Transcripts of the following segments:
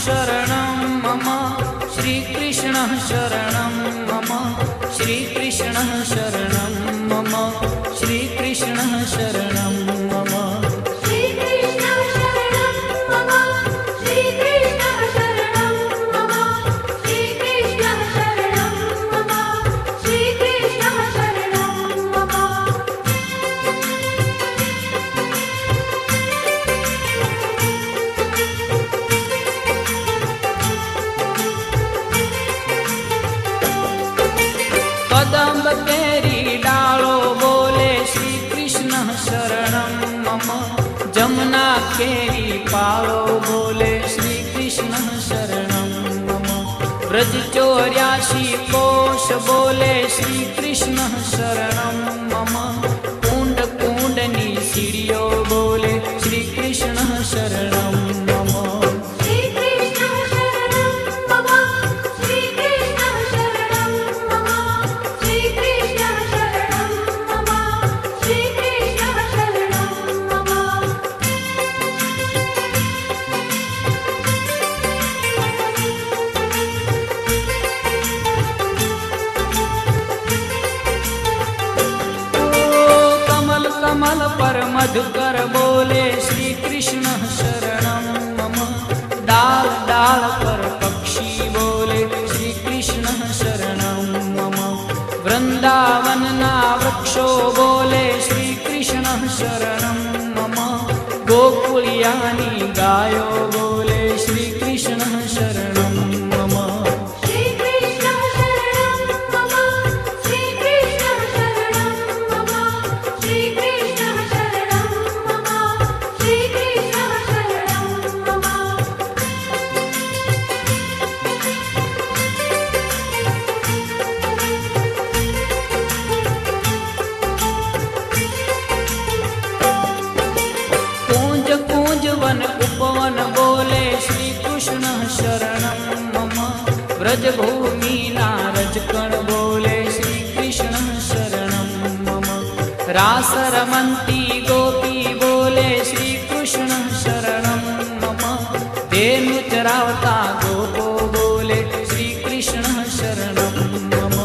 शरणं मम श्रीकृष्ण शरणं मम श्रीकृष्ण शरणं मम श्रीकृष्ण शरणं मम कदम्ब केरी डालो बोले श्री कृष्ण शरणं मम जमुना केरी पालो बोले श्री कृष्ण शरणं मम ब्रज 84 कोश बोले श्री कृष्ण शरणं मम कुंड कुंडनी सीढ़ियों बोले श्री कृष्ण शरणं मम कमल पर मधुकर बोले श्री कृष्ण शरणं मम डाल डाल पर पक्षी बोले श्री कृष्ण शरणं मम वृंदावन ना वृक्षो बोले श्री कृष्ण शरणं मम गोकुलियानी गायो बोले श्री कृष्ण शरणं मम उपवन बोले श्री कृष्ण शरणं मम ब्रज भूमि नारजकण बोले श्री कृष्ण शरणं मम रास रमन्ती गोपी बोले श्री कृष्ण शरणं मम धेनु चरावता गोपो बोले श्री कृष्ण शरणं मम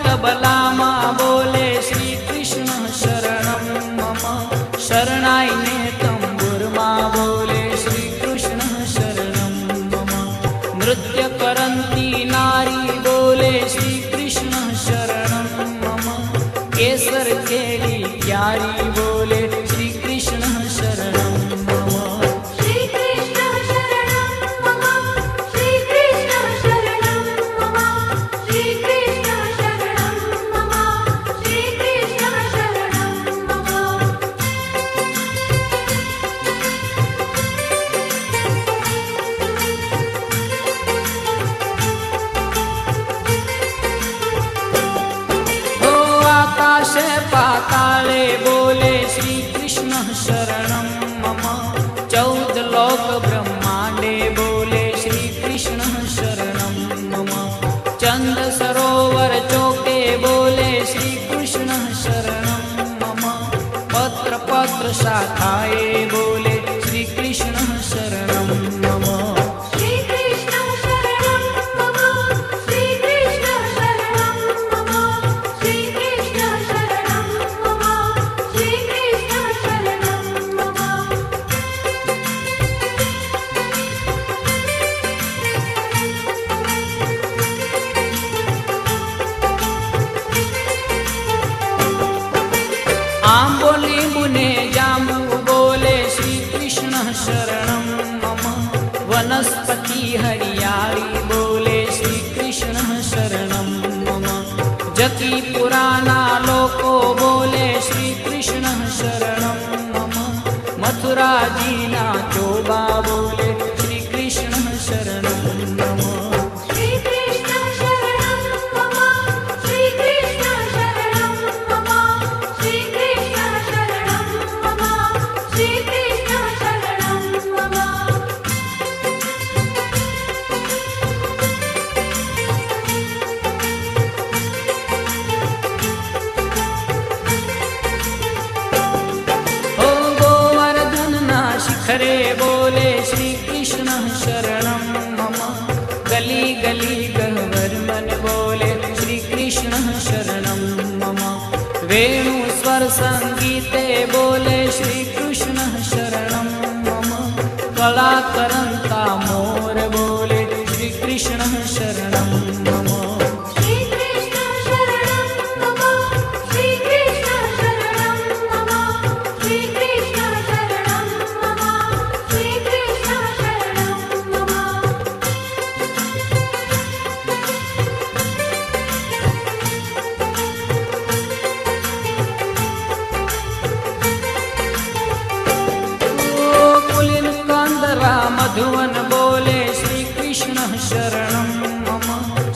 तबलामा बोले श्री कृष्ण शरणं मम शरणाई ने तंबुर मा बोले श्री कृष्ण शरणं मम नृत्य करंती नारी बोले श्री कृष्ण शरणं मम केसर केली प्यारी बोले श्री कृष्ण शरणं मम पाताले बोले श्री कृष्ण शरणं मम 14 लोक ब्रह्मांडे बोले श्री कृष्ण शरणं मम चंद सरोवर चौके बोले श्री कृष्ण शरणं मम पत्र पत्र शाखाए बोले श्री कृष्ण शरणं मम आंबोली मुने जामु बोले श्री कृष्ण शरणं मम वनस्पति हरियाली बोले श्री कृष्ण शरणं मम जकी पुराना लोको बोले श्री कृष्ण शरणं मम मथुरा जीना चोबा बोले श्री कृष्ण शरणं मम श्री कृष्ण शरणं मम श्री घरे बोले श्री कृष्ण शरणं मम। गली गली गह्वर मन बोले श्री कृष्ण शरणं मम। वेणु स्वर संगीते बोले श्री कृष्ण शरणं मम। कला करंता मोर बोले श्री कृष्ण शरणं मम। श्री कृष्ण शरणं मम। श्री कृष्ण शरणं मम। श्री कृष्ण शरणं मम। श्री कृष्ण शरणं मम। पुलिन कांदरा मधुवन बोले श्री कृष्ण शरणं मम।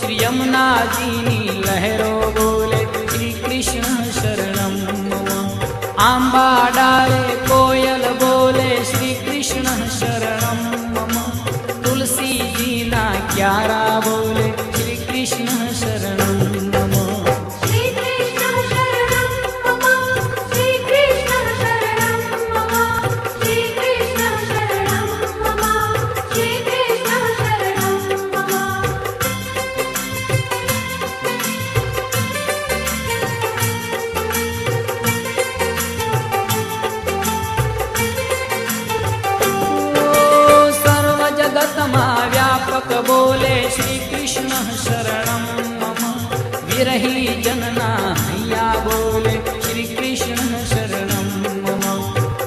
श्री यमुना जीनी लहरो बोले श्री कृष्ण शरणं मम। आंबा डाले कोयल बोले श्री कृष्ण शरणं मम। तुलसी जीना क्यारा बोले श्री कृष्ण शरणं मम। श्री कृष्ण शरणं मम। श्री कृष्ण शरणं मम। श्री कृष्ण शरणं मम। श्री कृष्ण शरणं मम। सर्व जगत मा व्यापक बोले श्री कृष्ण शरणं मम। विरही जनना हैया बोले श्री कृष्ण शरणं मम।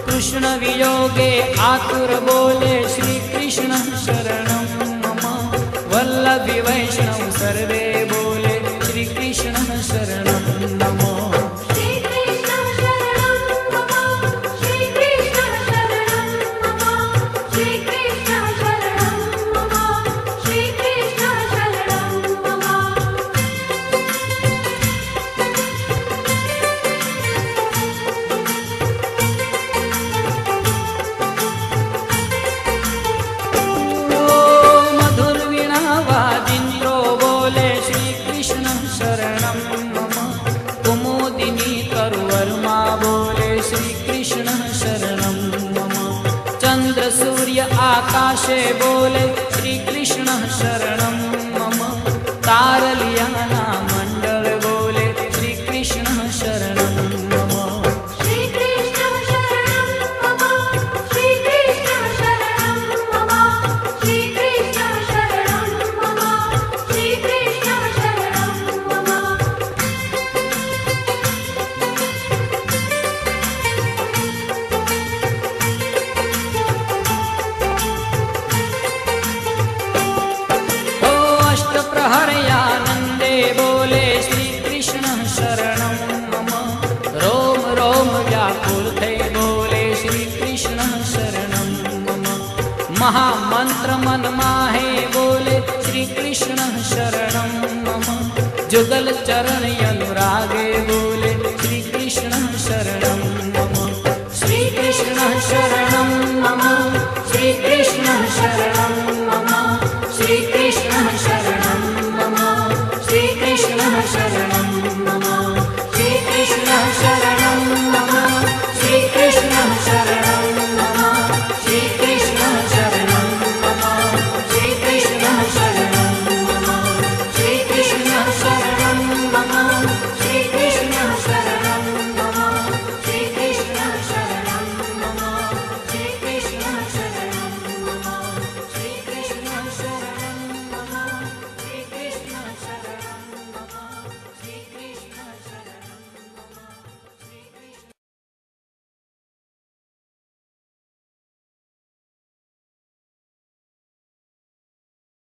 कृष्ण वियोगे आतुर बोले श्री कृष्ण शरणं मम। वल्लभी वैष्णव सर्वे बोले श्री कृष्ण शरणं मम। श्री कृष्ण शरणं मम। श्री कृष्ण शरणं मम। श्री कृष्ण शरणं मम। श्री कृष्ण शरणं मम। मधुर वीणा वादिन्द्रो बोले श्री कृष्ण शरणं मम। कुमुदिनी तरुवर्मा बोले श्री कृष्ण शरणं मम। चंद्र सूर्य आकाशे बोले श्री कृष्ण शरणं मम। तारलियाना मंडल बोले श्री कृष्ण शरणं मम। श्री कृष्ण शरणं मम। श्री कृष्ण शरणं मम। श्री कृष्ण शरणं मम। श्री कृष्ण शरणं मम। ओ अष्टप्रहरयानन्दे बोले श्री कृष्ण शरणं मम। रोम रोम व्याकुलते बोले श्री कृष्ण शरणं मम। महामंत्र मन माहे बोले श्री कृष्ण शरणं मम। जुगल चरण अनुरागे बोले श्री कृष्ण शरणं मम। श्री कृष्ण शरणं मम। श्री कृष्ण शरणं मम। श्री कृष्ण शरणं मम। श्री कृष्ण शरणं मम।